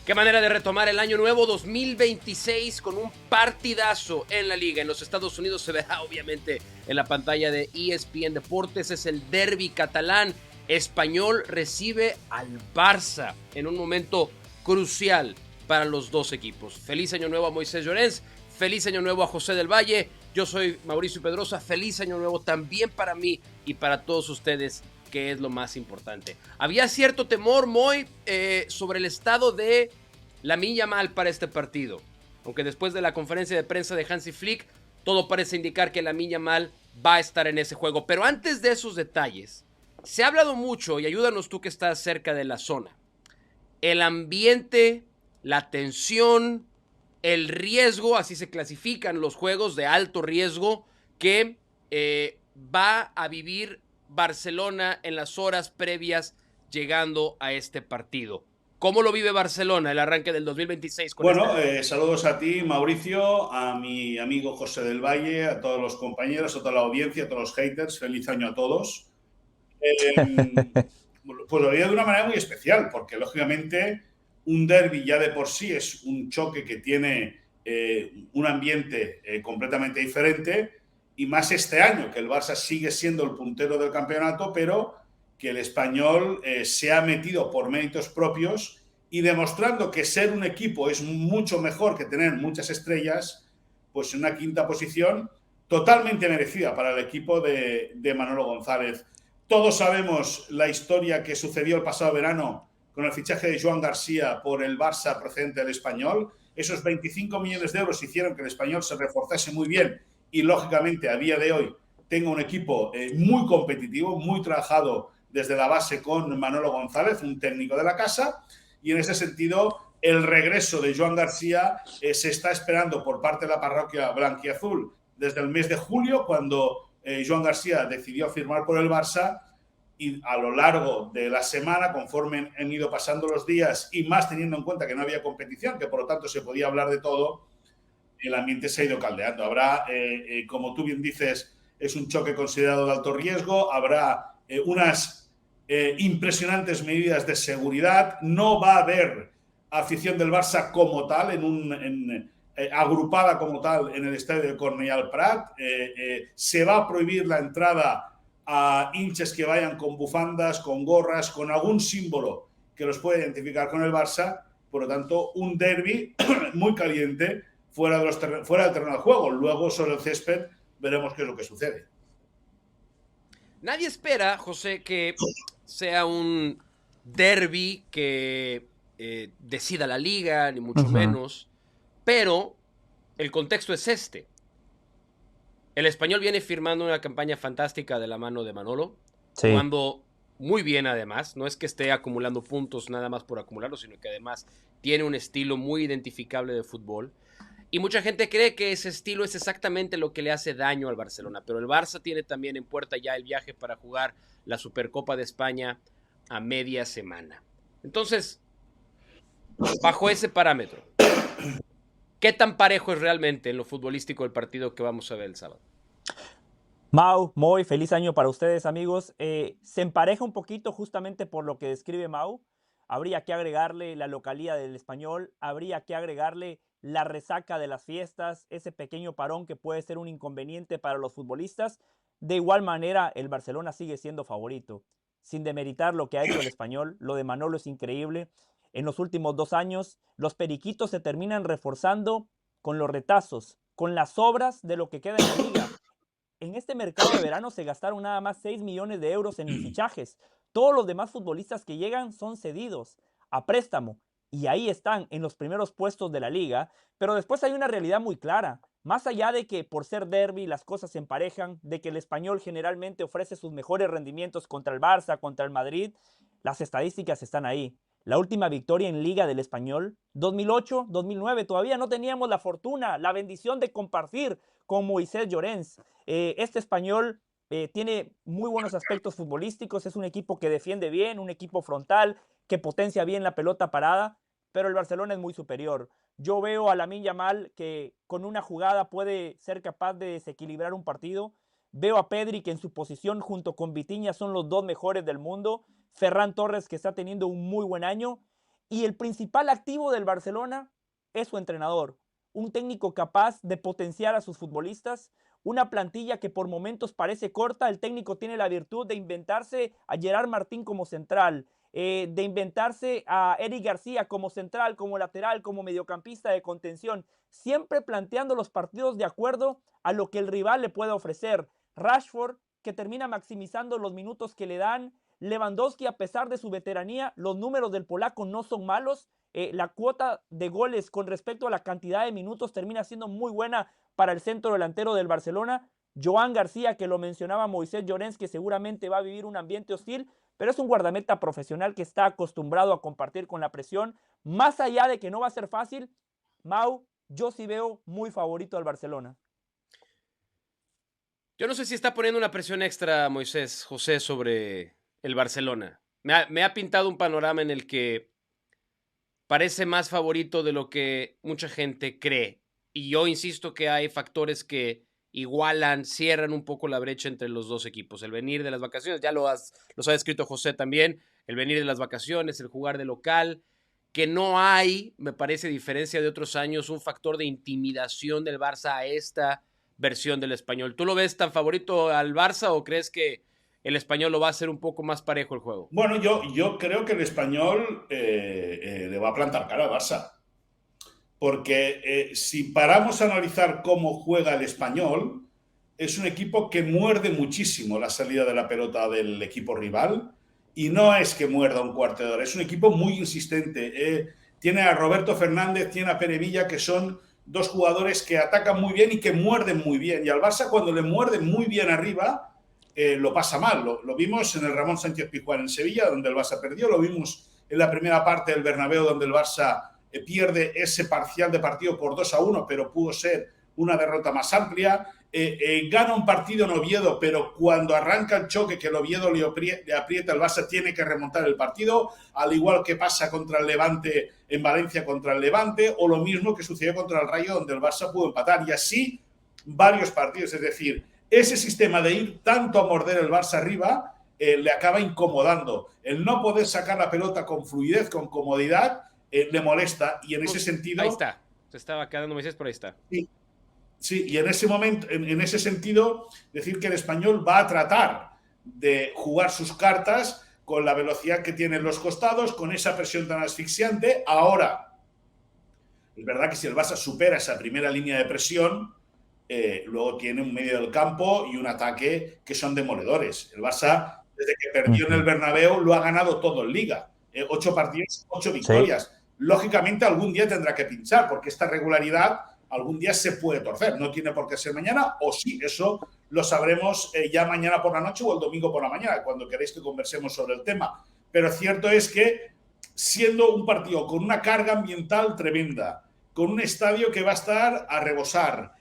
Qué manera de retomar el año nuevo 2026 con un partidazo en la liga. En los Estados Unidos se verá obviamente en la pantalla de ESPN Deportes. Es el derbi catalán. Español recibe al Barça en un momento crucial para los dos equipos. Feliz año nuevo a Moisés Llorens. Feliz año nuevo a José del Valle. Yo soy Mauricio Pedrosa. Feliz año nuevo también para mí y para todos ustedes, que es lo más importante. Había cierto temor, Moy, sobre el estado de Lamine Yamal para este partido. Aunque después de la conferencia de prensa de Hansi Flick, todo parece indicar que Lamine Yamal va a estar en ese juego. Pero antes de esos detalles, se ha hablado mucho, y ayúdanos tú que estás cerca de la zona, el ambiente, la tensión, el riesgo, así se clasifican los juegos de alto riesgo, que va a vivir Barcelona en las horas previas llegando a este partido. ¿Cómo lo vive Barcelona el arranque del 2026 con Bueno, saludos a ti, Mauricio, a mi amigo José del Valle, a todos los compañeros, a toda la audiencia, a todos los haters. Feliz año a todos. Pues lo vivo de una manera muy especial, porque lógicamente un derbi ya de por sí es un choque que tiene un ambiente completamente diferente, y más este año, que el Barça sigue siendo el puntero del campeonato, pero que el Español se ha metido por méritos propios y demostrando que ser un equipo es mucho mejor que tener muchas estrellas, pues en una quinta posición totalmente merecida para el equipo de Manolo González. Todos sabemos la historia que sucedió el pasado verano con el fichaje de Joan García por el Barça procedente del Español. Esos 25 millones de euros hicieron que el Español se reforzase muy bien y, lógicamente, a día de hoy tenga un equipo muy competitivo, muy trabajado desde la base con Manolo González, un técnico de la casa. Y en ese sentido, el regreso de Joan García se está esperando por parte de la parroquia blanquiazul desde el mes de julio, cuando Joan García decidió firmar por el Barça, y a lo largo de la semana, conforme han ido pasando los días y más teniendo en cuenta que no había competición, que por lo tanto se podía hablar de todo, el ambiente se ha ido caldeando. Habrá, como tú bien dices, es un choque considerado de alto riesgo, habrá unas impresionantes medidas de seguridad, no va a haber afición del Barça como tal, agrupada como tal en el estadio de Cornellà al Prat. Se va a prohibir la entrada a hinchas que vayan con bufandas, con gorras, con algún símbolo que los pueda identificar con el Barça. Por lo tanto, un derbi muy caliente fuera del terreno de juego. Luego, sobre el césped, veremos qué es lo que sucede. Nadie espera, José, que sea un derbi que decida la liga, ni mucho menos, pero el contexto es este. El Español viene firmando una campaña fantástica de la mano de Manolo, Sí. jugando muy bien además. No es que esté acumulando puntos nada más por acumularlos, sino que además tiene un estilo muy identificable de fútbol. Y mucha gente cree que ese estilo es exactamente lo que le hace daño al Barcelona. Pero el Barça tiene también en puerta ya el viaje para jugar la Supercopa de España a media semana. Entonces, bajo ese parámetro, ¿qué tan parejo es realmente en lo futbolístico el partido que vamos a ver el sábado? Mau, Moy, feliz año para ustedes, amigos. Se empareja un poquito justamente por lo que describe Mau. Habría que agregarle la localía del Español, habría que agregarle la resaca de las fiestas, ese pequeño parón que puede ser un inconveniente para los futbolistas. De igual manera, el Barcelona sigue siendo favorito. Sin demeritar lo que ha hecho el Español, lo de Manolo es increíble. En los últimos 2 años, los periquitos se terminan reforzando con los retazos, con las sobras de lo que queda en la liga. En este mercado de verano se gastaron nada más 6 millones de euros en fichajes. Todos los demás futbolistas que llegan son cedidos a préstamo y ahí están en los primeros puestos de la liga. Pero después hay una realidad muy clara. Más allá de que por ser derbi las cosas se emparejan, de que el Español generalmente ofrece sus mejores rendimientos contra el Barça, contra el Madrid, las estadísticas están ahí. La última victoria en Liga del Español, 2008, 2009, todavía no teníamos la fortuna, la bendición de compartir con Moisés Llorens. Este Español tiene muy buenos aspectos futbolísticos, es un equipo que defiende bien, un equipo frontal, que potencia bien la pelota parada, pero el Barcelona es muy superior. Yo veo a Lamine Yamal que con una jugada puede ser capaz de desequilibrar un partido. Veo a Pedri que en su posición junto con Vitinha son los dos mejores del mundo. Ferran Torres que está teniendo un muy buen año. Y el principal activo del Barcelona es su entrenador, un técnico capaz de potenciar a sus futbolistas, una plantilla que por momentos parece corta. El técnico tiene la virtud de inventarse a Gerard Martín como central, de inventarse a Eric García como central, como lateral, como mediocampista de contención, siempre planteando los partidos de acuerdo a lo que el rival le puede ofrecer. Rashford, que termina maximizando los minutos que le dan. Lewandowski, a pesar de su veteranía, los números del polaco no son malos. La cuota de goles con respecto a la cantidad de minutos termina siendo muy buena para el centro delantero del Barcelona. Joan García, que lo mencionaba Moisés Llorens, que seguramente va a vivir un ambiente hostil, pero es un guardameta profesional que está acostumbrado a compartir con la presión. Más allá de que no va a ser fácil, Mau, yo sí veo muy favorito al Barcelona. Yo no sé si está poniendo una presión extra, Moisés José, sobre el Barcelona. Me ha pintado un panorama en el que parece más favorito de lo que mucha gente cree. Y yo insisto que hay factores que igualan, cierran un poco la brecha entre los dos equipos. El venir de las vacaciones, ya los ha descrito José también, el venir de las vacaciones, el jugar de local, que no hay, me parece, diferencia de otros años, un factor de intimidación del Barça a esta versión del Español. ¿Tú lo ves tan favorito al Barça o crees que el Español lo va a hacer un poco más parejo el juego? Bueno, yo creo que el Español le va a plantar cara al Barça. Porque si paramos a analizar cómo juega el Español, es un equipo que muerde muchísimo la salida de la pelota del equipo rival, y no es que muerda un cuarto de hora, es un equipo muy insistente. Tiene a Roberto Fernández, tiene a Pere Villa, que son dos jugadores que atacan muy bien y que muerden muy bien. Y al Barça, cuando le muerden muy bien arriba, lo pasa mal. Lo vimos en el Ramón Sánchez Pizjuán en Sevilla, donde el Barça perdió. Lo vimos en la primera parte del Bernabéu, donde el Barça pierde ese parcial de partido por 2-1, pero pudo ser una derrota más amplia. Gana un partido en Oviedo, pero cuando arranca el choque, que el Oviedo le aprieta, el Barça tiene que remontar el partido, al igual que pasa contra el Levante en Valencia contra el Levante, o lo mismo que sucedió contra el Rayo, donde el Barça pudo empatar, y así varios partidos. Es decir, ese sistema de ir tanto a morder el Barça arriba le acaba incomodando. El no poder sacar la pelota con fluidez, con comodidad, le molesta, y en ese sentido... Ahí está, se estaba quedando Moisés, por ahí está. Sí, sí, y en ese momento, en ese sentido, decir que el Español va a tratar de jugar sus cartas con la velocidad que tiene en los costados, con esa presión tan asfixiante. Ahora, es verdad que si el Barça supera esa primera línea de presión, luego tiene un medio del campo y un ataque que son demoledores. El Barça, desde que perdió en el Bernabéu, lo ha ganado todo en Liga. 8 partidos, 8 victorias. Sí. Lógicamente, algún día tendrá que pinchar, porque esta regularidad algún día se puede torcer. No tiene por qué ser mañana, o sí, eso lo sabremos ya mañana por la noche o el domingo por la mañana, cuando queréis que conversemos sobre el tema. Pero cierto es que, siendo un partido con una carga ambiental tremenda, con un estadio que va a estar a rebosar,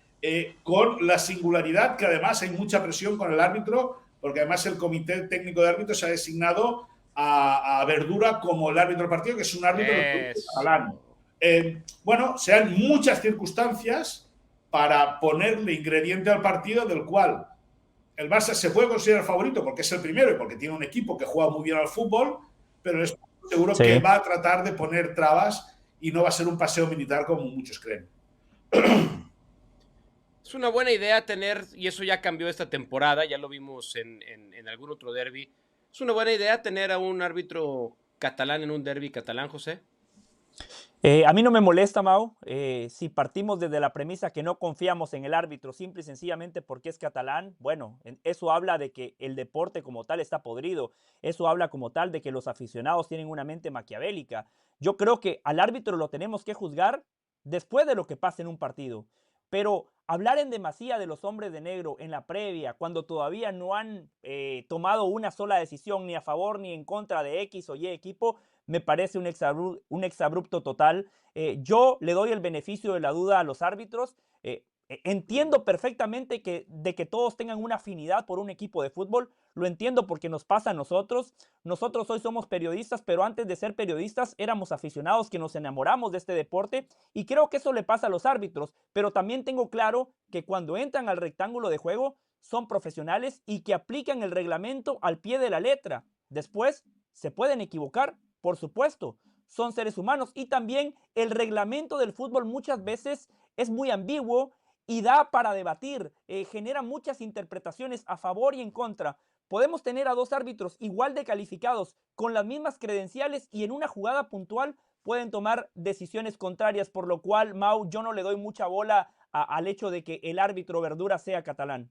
con la singularidad que además hay mucha presión con el árbitro, porque además el comité técnico de árbitros ha designado a Verdura como el árbitro del partido, que es un árbitro catalán. Bueno, se dan muchas circunstancias para ponerle ingrediente al partido, del cual el Barça se puede considerar favorito porque es el primero y porque tiene un equipo que juega muy bien al fútbol, pero es seguro que va a tratar de poner trabas y no va a ser un paseo militar como muchos creen. Es una buena idea tener, y eso ya cambió esta temporada, ya lo vimos en algún otro derbi. ¿Es una buena idea tener a un árbitro catalán en un derbi catalán, José? A mí no me molesta, Mau, si partimos desde la premisa que no confiamos en el árbitro simple y sencillamente porque es catalán. Bueno, eso habla de que el deporte como tal está podrido, eso habla como tal de que los aficionados tienen una mente maquiavélica. Yo creo que al árbitro lo tenemos que juzgar después de lo que pasa en un partido, pero hablar en demasía de los hombres de negro en la previa, cuando todavía no han tomado una sola decisión ni a favor ni en contra de X o Y equipo, me parece un exabrupto total. Yo le doy el beneficio de la duda a los árbitros. Entiendo perfectamente de que todos tengan una afinidad por un equipo de fútbol. Lo entiendo porque nos pasa a nosotros. Nosotros hoy somos periodistas, pero antes de ser periodistas éramos aficionados que nos enamoramos de este deporte, y creo que eso le pasa a los árbitros. Pero también tengo claro que cuando entran al rectángulo de juego son profesionales y que aplican el reglamento al pie de la letra. Después se pueden equivocar, por supuesto, son seres humanos. Y también el reglamento del fútbol muchas veces es muy ambiguo y da para debatir, genera muchas interpretaciones a favor y en contra. Podemos tener a dos árbitros igual de calificados, con las mismas credenciales y en una jugada puntual pueden tomar decisiones contrarias, por lo cual, Mau, yo no le doy mucha bola al hecho de que el árbitro Verdura sea catalán.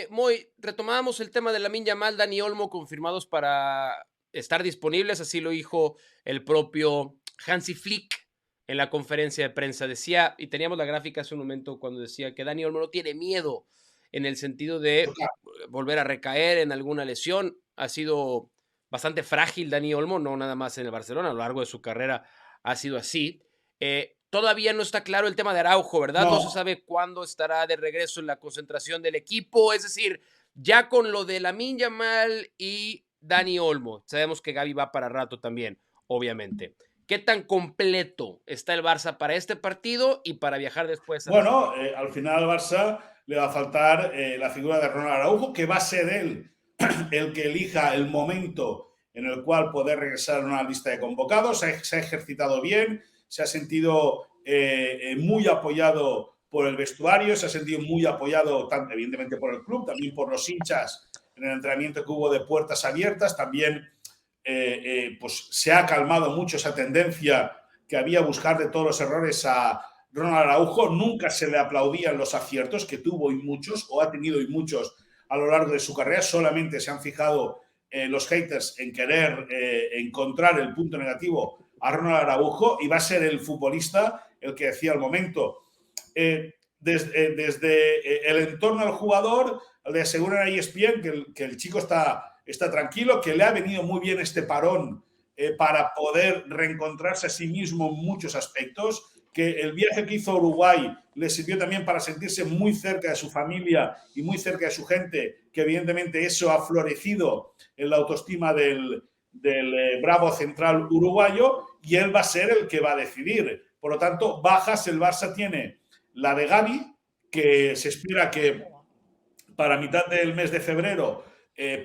Moy, retomábamos el tema de Lamine Yamal, Dani Olmo confirmados para estar disponibles, así lo dijo el propio Hansi Flick en la conferencia de prensa. Decía, y teníamos la gráfica hace un momento cuando decía que Dani Olmo no tiene miedo en el sentido de volver a recaer en alguna lesión. Ha sido bastante frágil Dani Olmo, no nada más en el Barcelona, a lo largo de su carrera ha sido así. Todavía no está claro el tema de Araujo, ¿verdad? No se sabe cuándo estará de regreso en la concentración del equipo. Es decir, ya con lo de Lamine Yamal y Dani Olmo, sabemos que Gavi va para rato también, obviamente. ¿Qué tan completo está el Barça para este partido y para viajar después? Bueno, al final al Barça le va a faltar la figura de Ronald Araujo, que va a ser él el que elija el momento en el cual poder regresar a una lista de convocados. Se ha ejercitado bien, se ha sentido muy apoyado por el vestuario, se ha sentido muy apoyado, tanto, evidentemente, por el club, también por los hinchas en el entrenamiento que hubo de puertas abiertas. También pues se ha calmado mucho esa tendencia que había a buscar de todos los errores a Ronald Araujo. Nunca se le aplaudían los aciertos que tuvo y muchos, o ha tenido y muchos a lo largo de su carrera. Solamente se han fijado los haters en querer encontrar el punto negativo a Ronald Araujo, y va a ser el futbolista el que decía al momento. Desde el entorno al jugador le aseguran a ESPN que el chico está tranquilo, que le ha venido muy bien este parón para poder reencontrarse a sí mismo en muchos aspectos, que el viaje que hizo a Uruguay le sirvió también para sentirse muy cerca de su familia y muy cerca de su gente, que evidentemente eso ha florecido en la autoestima del bravo central uruguayo, y él va a ser el que va a decidir. Por lo tanto, bajas el Barça tiene la de Gavi, que se espera que para mitad del mes de febrero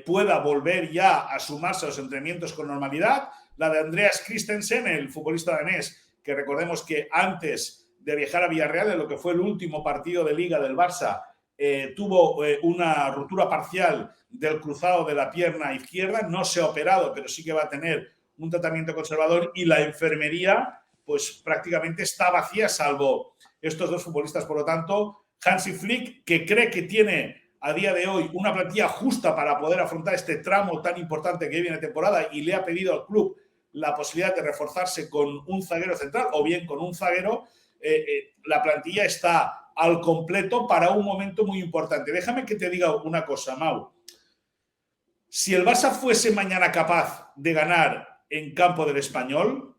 pueda volver ya a sumarse a los entrenamientos con normalidad. La de Andreas Christensen, el futbolista danés, que recordemos que antes de viajar a Villarreal, en lo que fue el último partido de Liga del Barça, tuvo una ruptura parcial del cruzado de la pierna izquierda. No se ha operado, pero sí que va a tener un tratamiento conservador, y la enfermería pues prácticamente está vacía, salvo estos dos futbolistas. Por lo tanto, Hansi Flick, que cree que tiene a día de hoy una plantilla justa para poder afrontar este tramo tan importante que viene de temporada, y le ha pedido al club la posibilidad de reforzarse con un zaguero central o bien con un zaguero, la plantilla está al completo para un momento muy importante. Déjame que te diga una cosa, Mau. Si el Barça fuese mañana capaz de ganar en campo del Español,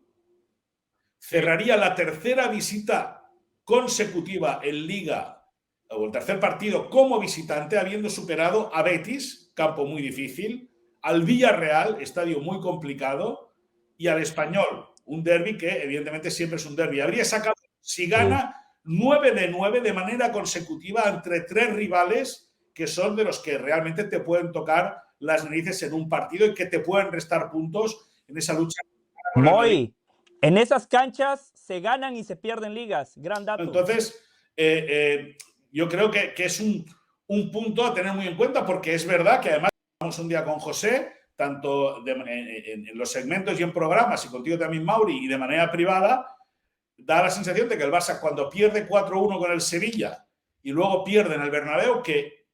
cerraría la tercera visita consecutiva en Liga, o el tercer partido como visitante, habiendo superado a Betis, campo muy difícil, al Villarreal, estadio muy complicado, y al Español, un derbi que evidentemente siempre es un derbi. Habría sacado, si gana, 9 de 9 de manera consecutiva entre tres rivales que son de los que realmente te pueden tocar las narices en un partido y que te pueden restar puntos en esa lucha. Moy, en esas canchas se ganan y se pierden ligas. Gran dato. Entonces, yo creo que es un punto a tener muy en cuenta, porque es verdad que además vamos un día con José, tanto en los segmentos y en programas, y contigo también, Mauri, y de manera privada, da la sensación de que el Barça, cuando pierde 4-1 con el Sevilla y luego pierde en el Bernabéu, que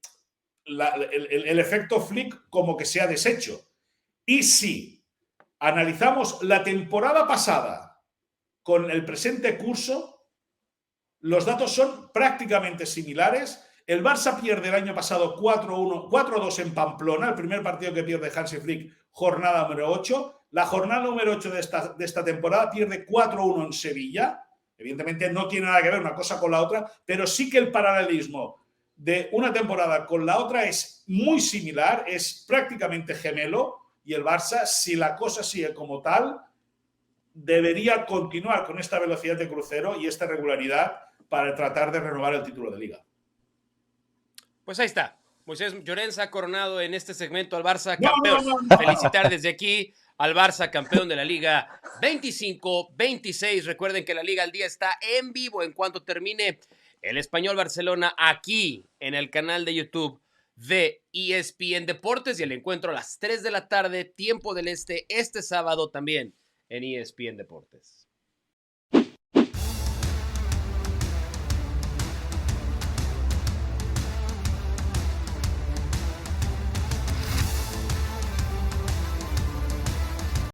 el efecto Flick como que se ha deshecho. Y si analizamos la temporada pasada con el presente curso, los datos son prácticamente similares. El Barça pierde el año pasado 4-2 en Pamplona, el primer partido que pierde Hansi Flick, jornada número 8. La jornada número 8 de esta temporada pierde 4-1 en Sevilla. Evidentemente no tiene nada que ver una cosa con la otra, pero sí que el paralelismo de una temporada con la otra es muy similar, es prácticamente gemelo, y el Barça, si la cosa sigue como tal, debería continuar con esta velocidad de crucero y esta regularidad para tratar de renovar el título de Liga. Pues ahí está. Moisés Llorens ha coronado en este segmento al Barça campeón. Felicitar desde aquí al Barça campeón de la Liga 25-26. Recuerden que la Liga al Día está en vivo en cuanto termine el Español Barcelona aquí en el canal de YouTube de ESPN Deportes y el encuentro a las 3 de la tarde, tiempo del este sábado también en ESPN Deportes.